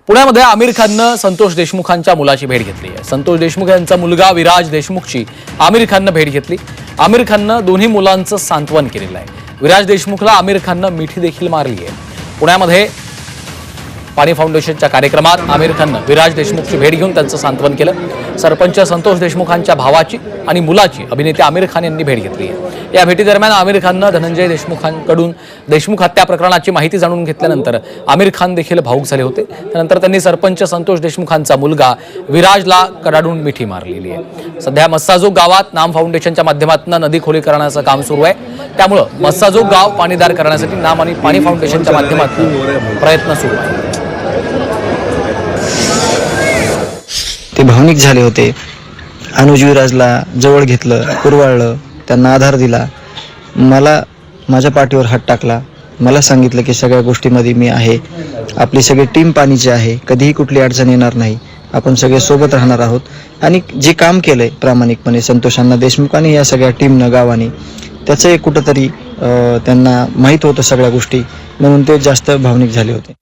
पुण्यामध्ये आमिर खाननं संतोष देशमुखांच्या मुलाची भेट घेतली आहे। संतोष देशमुख यांचा मुलगा विराज देशमुखची आमिर खाननं भेट घेतली। आमिर खाननं दोन्ही मुलांचं सांत्वन केलेलं आहे। विराज देशमुखला आमिर खाननं मिठी देखील मारली आहे। पुण्यामध्ये पाणी फाउंडेशनच्या कार्यक्रमात आमिर खाननं विराज देशमुखची भेट घेऊन त्यांचं सांत्वन केलं। सरपंच संतोष देशमुखांच्या भावाची आणि मुलाची अभिनेते आमिर खान यांनी भेट घेतली आहे। या भेटीदरम्यान आमिर खाननं धनंजय देशमुखांकडून देशमुख हत्या प्रकरणाची माहिती जाणून घेतल्यानंतर आमिर खान देखील भावूक झाले होते। त्यानंतर त्यांनी सरपंच संतोष देशमुखांचा मुलगा विराजला कडाडून मिठी मारलेली आहे। सध्या मस्साजोग गावात नाम फाउंडेशनच्या माध्यमातून नदी खोलीकरणाचं काम सुरू आहे। त्यामुळे मस्साजोग गाव पाणीदार करण्यासाठी नाम आणि पाणी फाउंडेशनच्या माध्यमातून प्रयत्न सुरू आहे। ते भावनिक झाले होते। अनुज विराजला जवळ घेतलं, कुरवाळलं, त्यांना आधार दिला, मला माझ्या पाठीवर हात टाकला, मला सांगितलं की सगळ्या गोष्टींमध्ये मी आहे, आपली सगळी टीम पाणीची आहे, कधीही कुठली अडचण येणार नाही, आपण सगळे सोबत राहणार आहोत। आणि जे काम केलंय प्रामाणिकपणे संतोषांना देशमुखांनी या सगळ्या टीमनं गावाने त्याचं एक कुठंतरी त्यांना माहीत होतं सगळ्या गोष्टी, म्हणून ते जास्त भावनिक झाले होते।